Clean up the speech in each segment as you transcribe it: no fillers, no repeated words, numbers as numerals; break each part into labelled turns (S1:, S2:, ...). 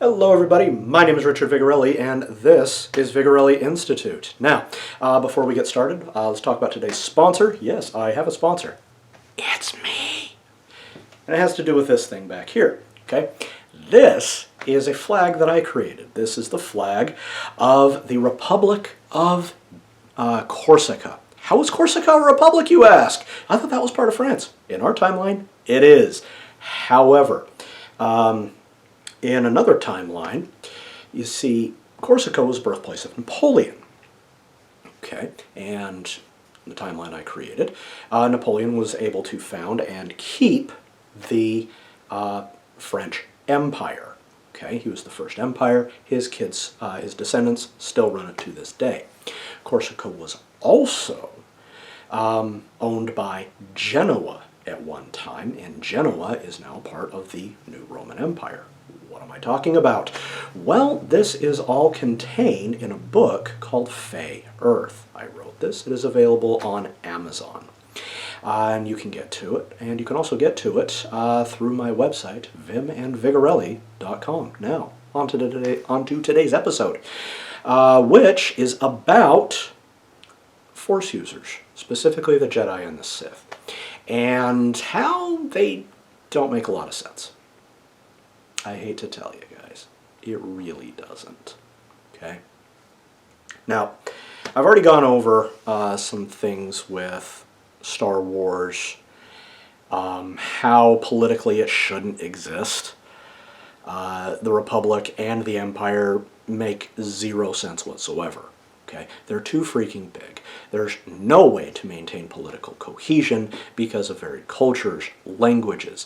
S1: Hello everybody, my name is Richard Vigorelli and this is Vigorelli Institute. Now, before we get started, let's talk about today's sponsor. Yes, I have a sponsor. It's me. And it has to do with this thing back here, okay? This is a flag that I created. This is the flag of the Republic of Corsica. How is Corsica a republic, you ask? I thought that was part of France. In our timeline, it is. However, in another timeline, you see, Corsica was the birthplace of Napoleon. Okay, and the timeline I created, Napoleon was able to found and keep the French Empire. Okay, he was the first empire. His kids, his descendants, still run it to this day. Corsica was also owned by Genoa at one time, and Genoa is now part of the new Roman Empire. What am I talking about? Well, this is all contained in a book called Fey Earth. I wrote this. It is available on Amazon. And you can get to it, and you can also get to it through my website, vimandvigorelli.com. Now, on to today's episode, which is about Force users, specifically the Jedi and the Sith, and how they don't make a lot of sense. I hate to tell you guys, it really doesn't. Okay? Now, I've already gone over some things with Star Wars, how politically it shouldn't exist. The Republic and the Empire make zero sense whatsoever. Okay? They're too freaking big. There's no way to maintain political cohesion because of varied cultures, languages,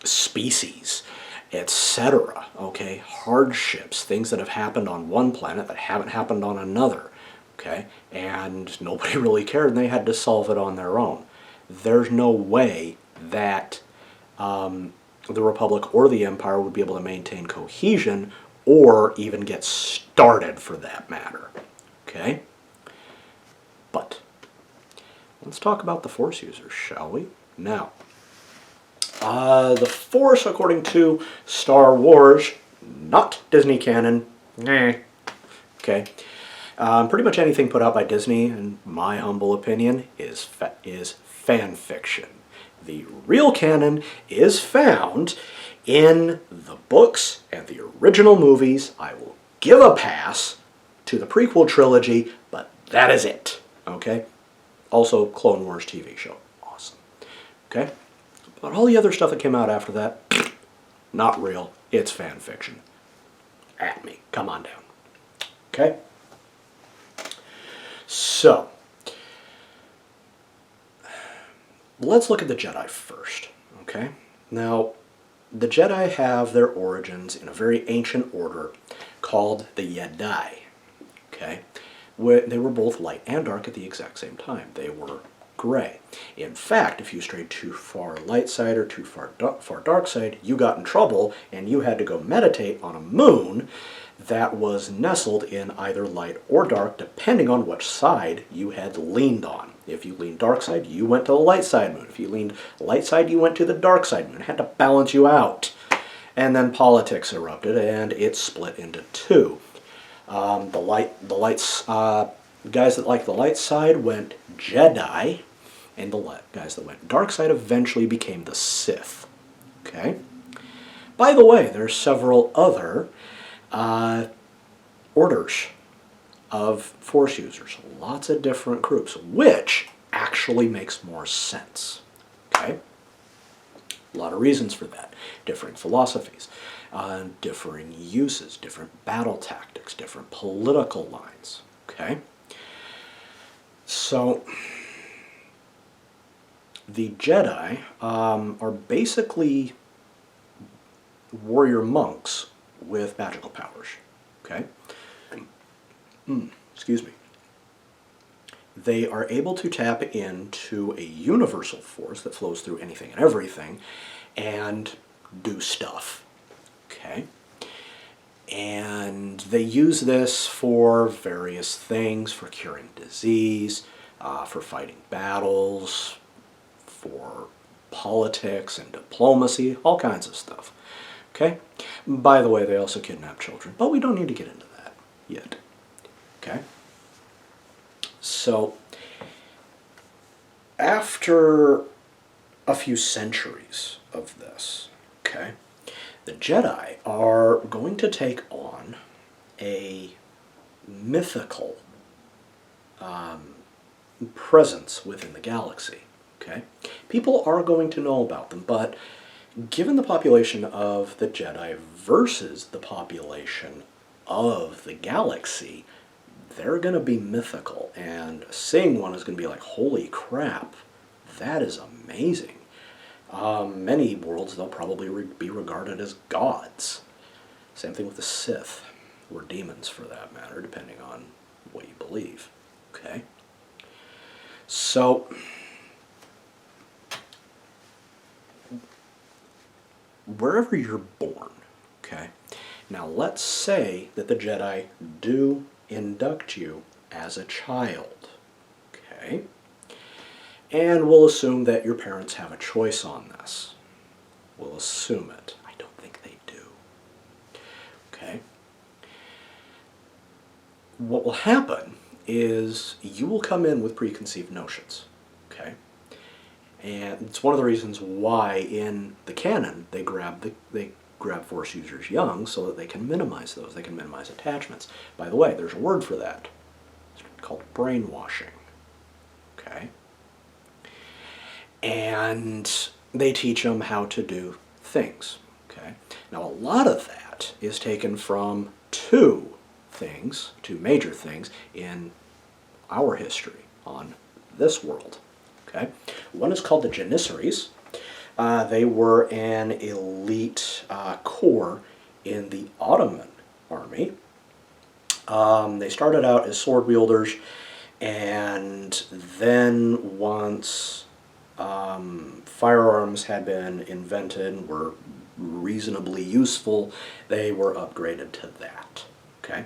S1: species, etc. Okay, hardships, things that have happened on one planet that haven't happened on another. Okay, and nobody really cared, and they had to solve it on their own. There's no way that the Republic or the Empire would be able to maintain cohesion or even get started, for that matter. Okay, but let's talk about the Force users, shall we? Now, the Force, according to Star Wars, not Disney canon, okay, pretty much anything put out by Disney, in my humble opinion, is fan fiction. The real canon is found in the books and the original movies. I will give a pass to the prequel trilogy, but that is it, okay? Also, Clone Wars TV show, awesome, okay? But all the other stuff that came out after that, not real. It's fan fiction. At me. Come on down. Okay? So, let's look at the Jedi first. Okay? Now, the Jedi have their origins in a very ancient order called the Jedi. Okay? They were both light and dark at the exact same time. They were gray. In fact, if you strayed too far light side or too far dark side, you got in trouble and you had to go meditate on a moon that was nestled in either light or dark, depending on which side you had leaned on. If you leaned dark side, you went to the light side moon. If you leaned light side, you went to the dark side moon. It had to balance you out. And then politics erupted and it split into two. Guys that liked the light side went Jedi, and the guys that went dark side eventually became the Sith. Okay? By the way, there's several other orders of Force users. Lots of different groups, which actually makes more sense. Okay? A lot of reasons for that. Differing philosophies, differing uses, different battle tactics, different political lines. Okay? So, the Jedi are basically warrior monks with magical powers. Okay? Excuse me. They are able to tap into a universal force that flows through anything and everything and do stuff. Okay? And they use this for various things, for curing disease, for fighting battles, for politics and diplomacy, all kinds of stuff. Okay? By the way, they also kidnap children, but we don't need to get into that yet. Okay? So, after a few centuries of this, okay, the Jedi are going to take on a mythical presence within the galaxy. Okay, people are going to know about them, but given the population of the Jedi versus the population of the galaxy, they're going to be mythical, and seeing one is going to be like, holy crap, that is amazing. Many worlds they'll probably be regarded as gods. Same thing with the Sith, or demons for that matter, depending on what you believe. Okay? So, wherever you're born, okay? Now let's say that the Jedi do induct you as a child, okay? And we'll assume that your parents have a choice on this. We'll assume it. I don't think they do. Okay? What will happen is you will come in with preconceived notions. Okay? And it's one of the reasons why in the canon they grab Force users young so that they can minimize those. They can minimize attachments. By the way, there's a word for that. It's called brainwashing. Okay? And they teach them how to do things. Okay? Now, a lot of that is taken from two major things in our history on this world. Okay? One is called the Janissaries. They were an elite corps in the Ottoman army. They started out as sword wielders, and then once firearms had been invented and were reasonably useful, they were upgraded to that. Okay?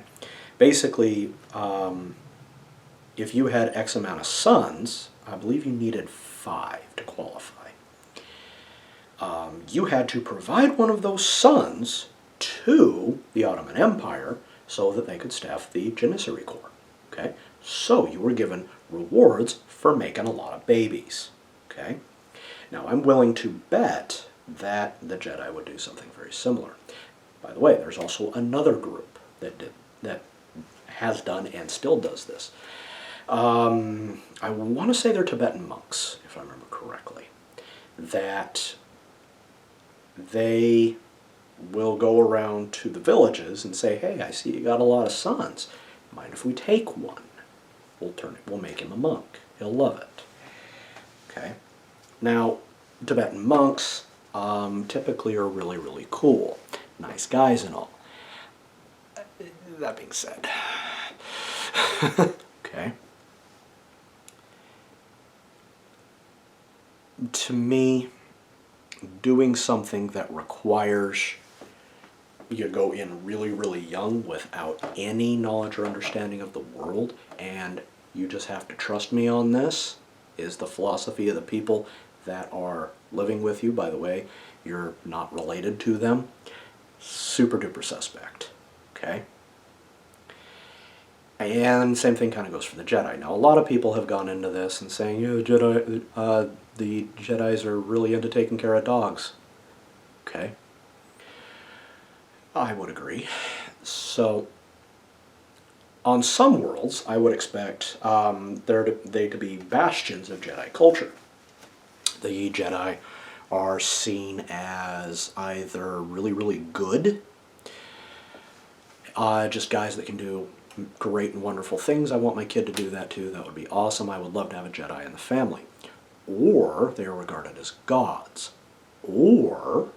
S1: Basically, if you had X amount of sons, I believe you needed 5 to qualify. You had to provide one of those sons to the Ottoman Empire so that they could staff the Janissary Corps. Okay? So you were given rewards for making a lot of babies. Okay? Now I'm willing to bet that the Jedi would do something very similar. By the way, there's also another group that has done and still does this. I want to say they're Tibetan monks, if I remember correctly, that they will go around to the villages and say, hey, I see you got a lot of sons. Mind if we take one? We'll make him a monk. He'll love it. Okay? Now, Tibetan monks typically are really, really cool. Nice guys and all. That being said, okay? To me, doing something that requires you to go in really, really young without any knowledge or understanding of the world, and you just have to trust me on this, is the philosophy of the people that are living with you. By the way, you're not related to them. Super duper suspect. Okay? And same thing kind of goes for the Jedi. Now, a lot of people have gone into this and saying, yeah, the Jedis are really into taking care of dogs. Okay? I would agree. So, on some worlds, I would expect they to be bastions of Jedi culture. The Jedi are seen as either really, really good, just guys that can do great and wonderful things. I want my kid to do that too. That would be awesome. I would love to have a Jedi in the family. Or they are regarded as gods. Or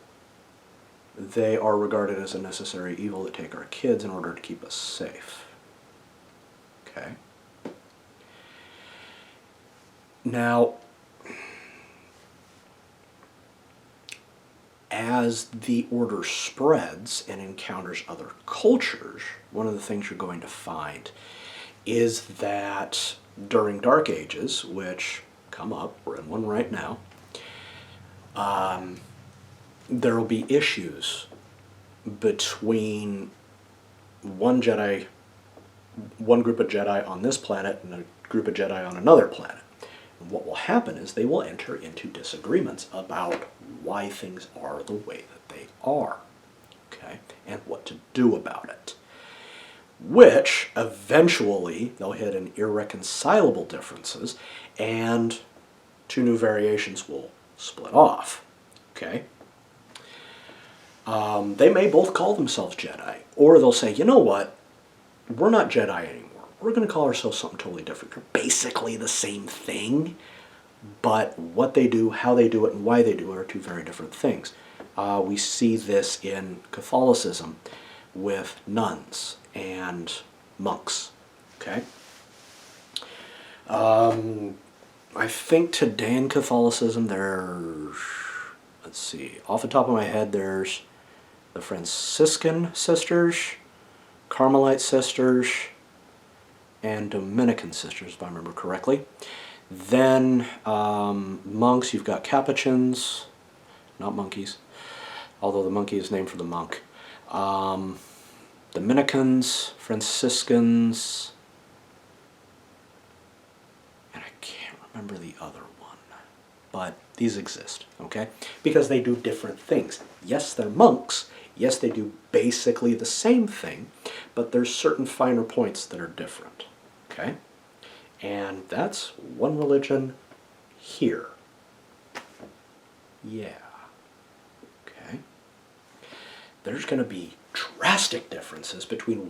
S1: they are regarded as a necessary evil that take our kids in order to keep us safe. Okay? Now, as the Order spreads and encounters other cultures, one of the things you're going to find is that during Dark Ages, which come up, we're in one right now, there will be issues between one Jedi, one group of Jedi on this planet and a group of Jedi on another planet. And what will happen is they will enter into disagreements about why things are the way that they are, okay, and what to do about it. Which eventually they'll hit in irreconcilable differences, and two new variations will split off, okay? They may both call themselves Jedi, or they'll say, you know what, we're not Jedi anymore. We're going to call ourselves something totally different. They're basically the same thing, but what they do, how they do it, and why they do it are two very different things. We see this in Catholicism with nuns and monks, okay? I think today in Catholicism there's, let's see, off the top of my head, there's the Franciscan sisters, Carmelite sisters, and Dominican sisters, if I remember correctly. Then monks, you've got Capuchins, not monkeys, although the monkey is named for the monk. Dominicans, Franciscans, and I can't remember the other one, but these exist, okay? Because they do different things. Yes, they're monks. Yes, they do basically the same thing, but there's certain finer points that are different, okay? And that's one religion here. Yeah. Okay. There's going to be drastic differences between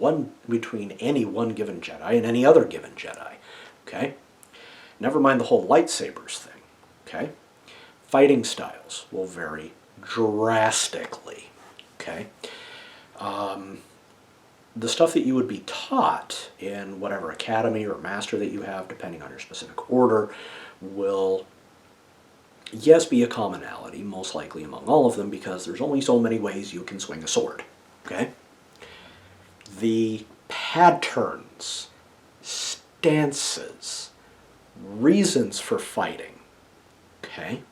S1: any one given Jedi and any other given Jedi. Okay? Never mind the whole lightsabers thing. Okay? Fighting styles will vary drastically. Okay? The stuff that you would be taught in whatever academy or master that you have, depending on your specific order, will, yes, be a commonality, most likely among all of them, because there's only so many ways you can swing a sword, okay? The patterns, stances, reasons for fighting, okay?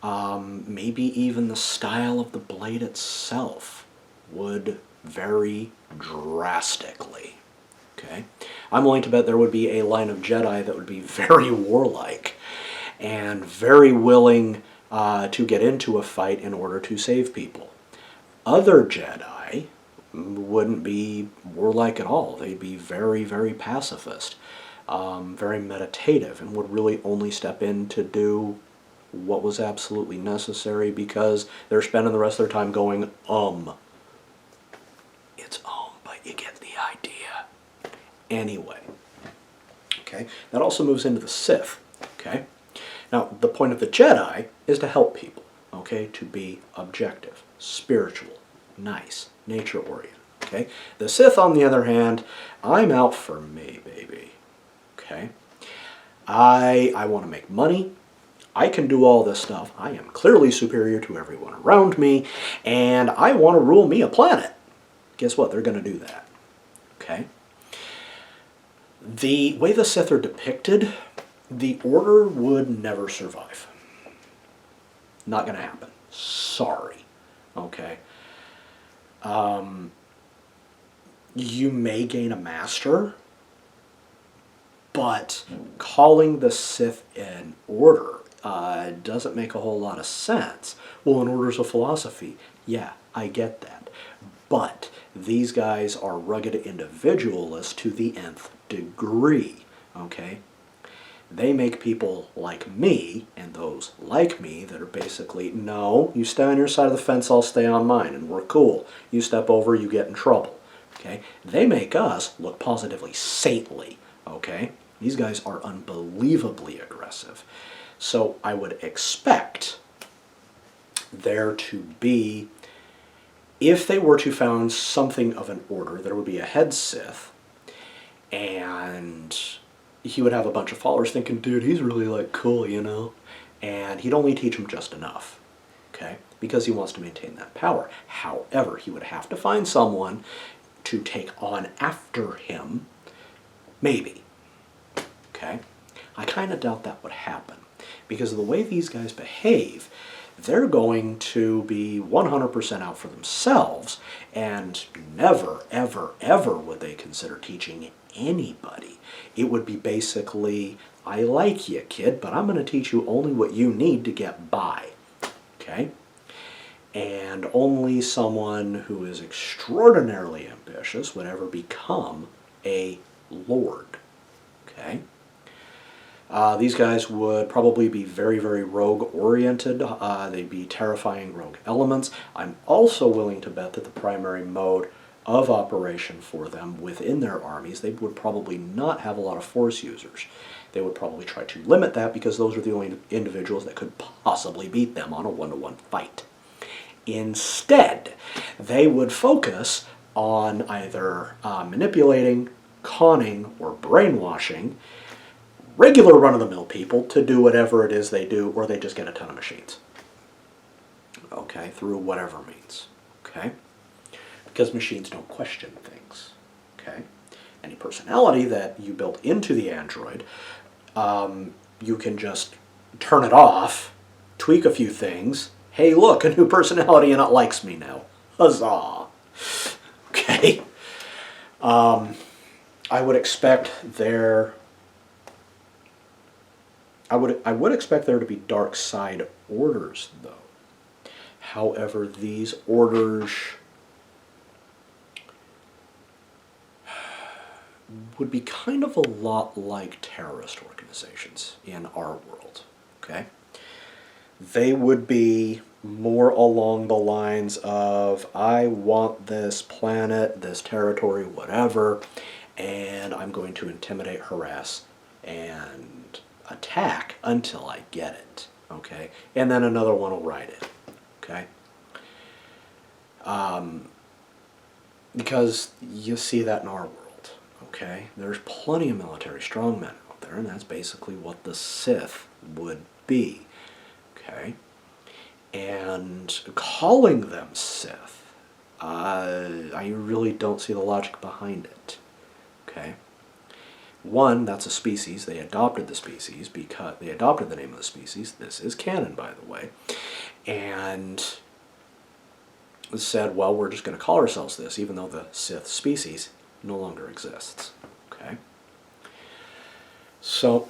S1: Maybe even the style of the blade itself would vary drastically, okay? I'm willing to bet there would be a line of Jedi that would be very warlike and very willing to get into a fight in order to save people. Other Jedi wouldn't be warlike at all. They'd be very, very pacifist, very meditative, and would really only step in to do what was absolutely necessary because they're spending the rest of their time going, It's but you get the idea. Anyway, okay, that also moves into the Sith, okay? Now, the point of the Jedi is to help people, okay, to be objective, spiritual, nice, nature-oriented, okay? The Sith, on the other hand, I'm out for me, baby, okay? I want to make money. I can do all this stuff. I am clearly superior to everyone around me, and I want to rule me a planet. Guess what? They're going to do that, okay? The way the Sith are depicted, the Order would never survive. Not going to happen. Sorry. Okay. You may gain a master, but calling the Sith an order doesn't make a whole lot of sense. Well, an order's a philosophy. Yeah, I get that. But these guys are rugged individualists to the nth degree, okay? They make people like me, and those like me that are basically, no, you stay on your side of the fence, I'll stay on mine, and we're cool. You step over, you get in trouble, okay? They make us look positively saintly, okay? These guys are unbelievably aggressive. So I would expect there to be, if they were to found something of an order, there would be a head Sith, and he would have a bunch of followers thinking, dude, he's really like cool, you know? And he'd only teach them just enough, okay? Because he wants to maintain that power. However, he would have to find someone to take on after him, maybe, okay? I kind of doubt that would happen because of the way these guys behave. they're going to be 100% out for themselves, and never, ever, ever would they consider teaching anybody. It would be basically, I like you, kid, but I'm going to teach you only what you need to get by. Okay? And only someone who is extraordinarily ambitious would ever become a lord. Okay? These guys would probably be very, very rogue-oriented. They'd be terrifying rogue elements. I'm also willing to bet that the primary mode of operation for them within their armies, they would probably not have a lot of force users. They would probably try to limit that because those are the only individuals that could possibly beat them on a one-to-one fight. Instead, they would focus on either manipulating, conning, or brainwashing regular run-of-the-mill people to do whatever it is they do, or they just get a ton of machines. Okay, through whatever means. Okay? Because machines don't question things. Okay? Any personality that you built into the android, you can just turn it off, tweak a few things. Hey, look, a new personality and it likes me now. Huzzah! Okay? I would expect there... I would expect there to be dark side orders, though. However, these orders would be kind of a lot like terrorist organizations in our world, okay? They would be more along the lines of, I want this planet, this territory, whatever, and I'm going to intimidate, harass, and attack until I get it, okay? And then another one will ride it, okay? Because you see that in our world, okay? There's plenty of military strongmen out there, and that's basically what the Sith would be, okay? And calling them Sith, I really don't see the logic behind it, okay? One, that's a species. They adopted the species because they adopted the name of the species. This is canon, by the way. And said, well, we're just going to call ourselves this, even though the Sith species no longer exists. Okay? So,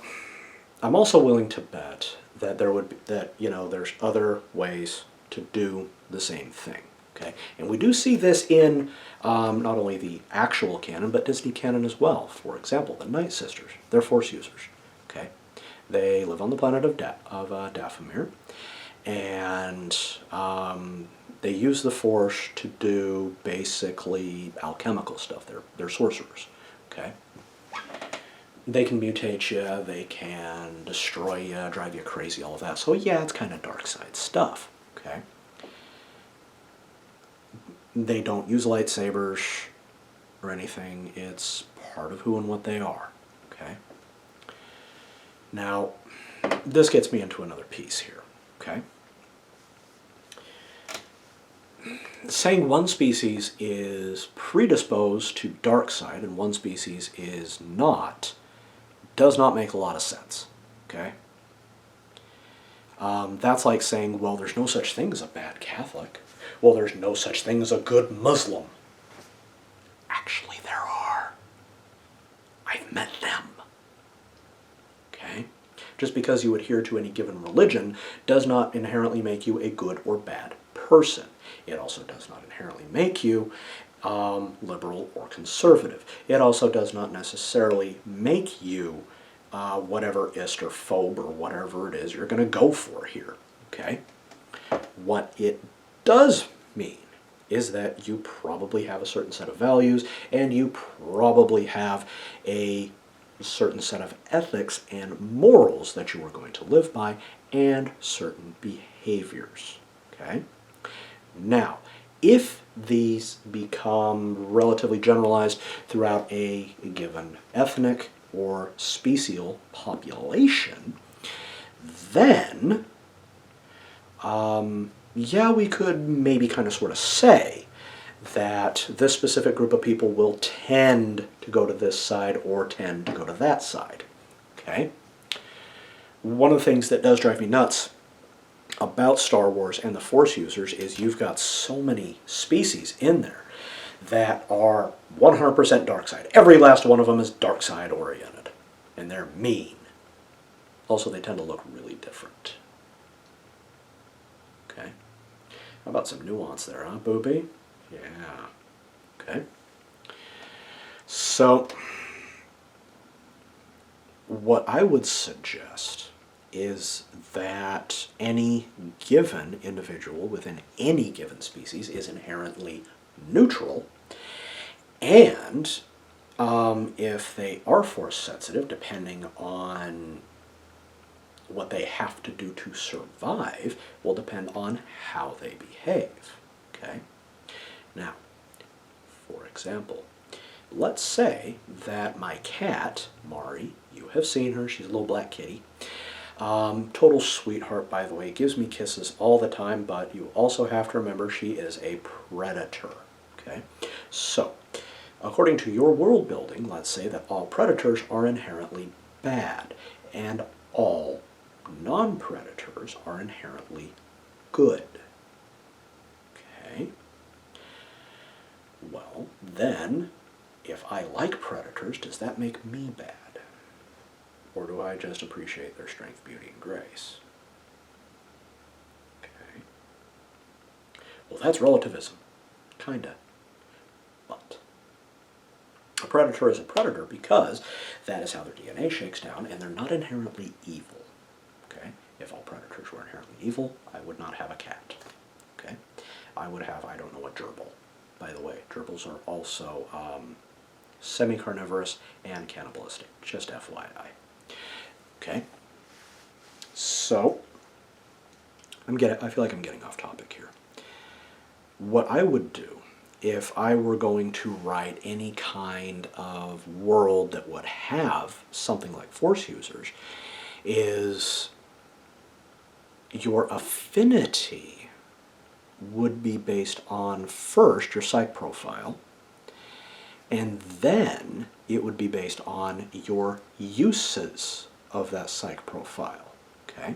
S1: I'm also willing to bet that there would be, there's other ways to do the same thing. Okay? And we do see this in not only the actual canon, but Disney canon as well. For example, the Night Sisters. They're Force users. Okay? They live on the planet of Dathomir, and they use the Force to do basically alchemical stuff. They're sorcerers. Okay? They can mutate you, they can destroy you, drive you crazy, all of that. So yeah, it's kind of dark side stuff. Okay? They don't use lightsabers or anything. It's part of who and what they are. Okay? Now, this gets me into another piece here. Okay? Saying one species is predisposed to dark side and one species is not does not make a lot of sense. Okay? That's like saying, well, there's no such thing as a bad Catholic. Well, there's no such thing as a good Muslim. Actually, there are. I've met them. Okay? Just because you adhere to any given religion does not inherently make you a good or bad person. It also does not inherently make you liberal or conservative. It also does not necessarily make you whatever ist or phobe or whatever it is you're going to go for here. Okay? What it does mean is that you probably have a certain set of values and you probably have a certain set of ethics and morals that you are going to live by and certain behaviors. Okay? Now, if these become relatively generalized throughout a given ethnic or special population, then yeah, we could maybe kind of sort of say that this specific group of people will tend to go to this side or tend to go to that side. Okay? One of the things that does drive me nuts about Star Wars and the Force users is you've got so many species in there that are 100% dark side. Every last one of them is dark side oriented, and they're mean. Also, they tend to look really different. Okay. How about some nuance there, huh, Booby? Yeah. Okay. So, what I would suggest is that any given individual within any given species is inherently neutral, and if they are force sensitive, depending on what they have to do to survive, will depend on how they behave. Okay? Now, for example, let's say that my cat, Mari, you have seen her, she's a little black kitty, total sweetheart, by the way, gives me kisses all the time, but you also have to remember she is a predator. Okay? So, according to your world building, let's say that all predators are inherently bad, and all non-predators are inherently good. Okay? Well, then, if I like predators, does that make me bad? Or do I just appreciate their strength, beauty, and grace? Okay. Well, that's relativism. Kinda. But a predator is a predator because that is how their DNA shakes down, and they're not inherently evil. Okay? If all predators were inherently evil, I would not have a cat. Okay? I would have, I don't know, a gerbil. By the way, gerbils are also semi-carnivorous and cannibalistic. Just FYI. Okay? So, I feel like I'm getting off topic here. What I would do if I were going to write any kind of world that would have something like Force users is your affinity would be based on first your psych profile, and then it would be based on your uses of that psych profile. Okay?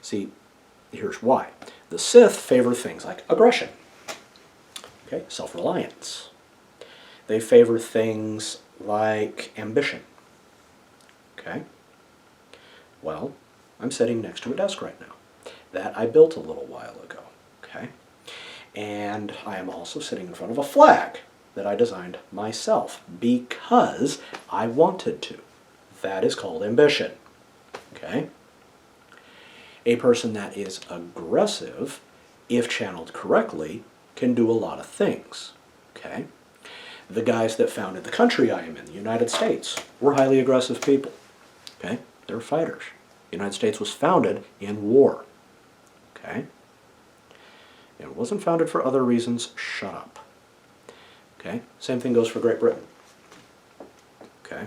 S1: See, here's why. The Sith favor things like aggression. Okay? Self-reliance. They favor things like ambition. Okay? Well, I'm sitting next to a desk right now that I built a little while ago. Okay? And I am also sitting in front of a flag that I designed myself because I wanted to. That is called ambition. Okay? A person that is aggressive, if channeled correctly, can do a lot of things. Okay? The guys that founded the country I am in, the United States, were highly aggressive people. Okay? They're fighters. The United States was founded in war. Okay? It wasn't founded for other reasons. Shut up. Okay? Same thing goes for Great Britain. Okay?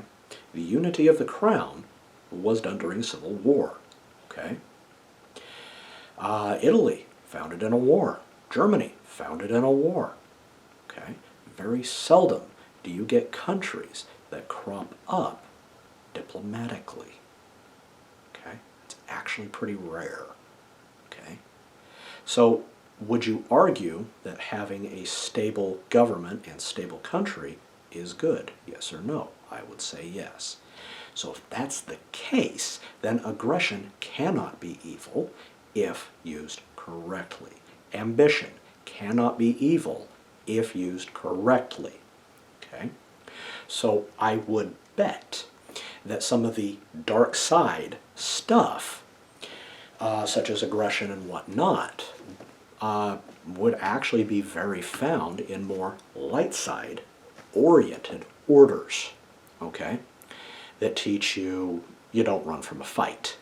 S1: The unity of the crown was done during Civil War. Okay? Italy, founded in a war. Germany, founded in a war. Okay? Very seldom do you get countries that crop up diplomatically. Okay? It's actually pretty rare. Okay? So, would you argue that having a stable government and stable country is good? Yes or no? I would say yes. So if that's the case, then aggression cannot be evil if used correctly. Ambition cannot be evil if used correctly. Okay? So I would bet that some of the dark side stuff, such as aggression and whatnot, would actually be very found in more light side oriented orders, okay, that teach you don't run from a fight.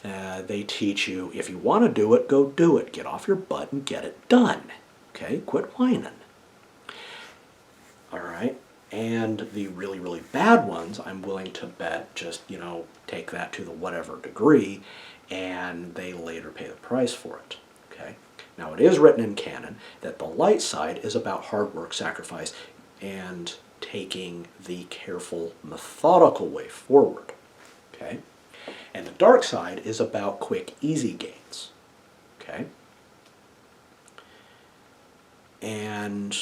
S1: They teach you if you want to do it, go do it. Get off your butt and get it done. Okay, quit whining. All right, and the really, really bad ones, I'm willing to bet just, take that to the whatever degree, and they later pay the price for it. Okay. Now, it is written in canon that the light side is about hard work, sacrifice, and taking the careful, methodical way forward. Okay? And the dark side is about quick, easy gains. Okay? And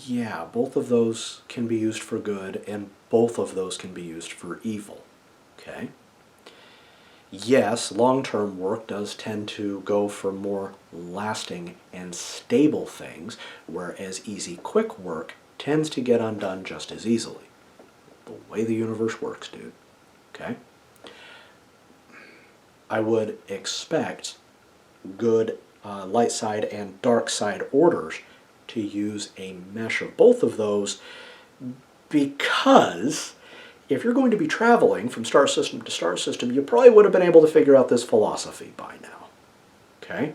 S1: yeah, both of those can be used for good, and both of those can be used for evil. Okay? Yes, long-term work does tend to go for more lasting and stable things, whereas easy, quick work tends to get undone just as easily. The way the universe works, dude. Okay? I would expect good light side and dark side orders to use a mesh of both of those, because if you're going to be traveling from star system to star system, you probably would have been able to figure out this philosophy by now. Okay?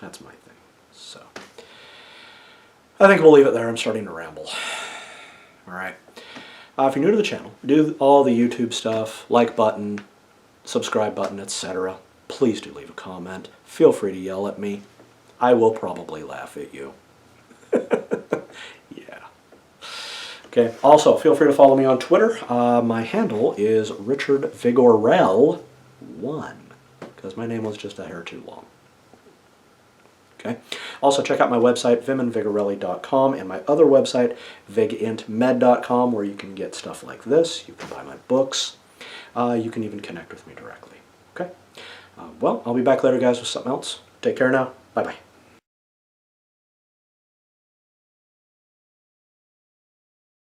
S1: That's my thing. So, I think we'll leave it there. I'm starting to ramble. Alright. If you're new to the channel, do all the YouTube stuff, like button, subscribe button, etc. Please do leave a comment. Feel free to yell at me. I will probably laugh at you. Yeah. Okay. Also, feel free to follow me on Twitter. My handle is Richard Vigorel1, because my name was just a hair too long. Okay. Also, check out my website, viminvigorelli.com, and my other website, vigintmed.com, where you can get stuff like this. You can buy my books. You can even connect with me directly. Okay? Well, I'll be back later, guys, with something else. Take care now. Bye-bye.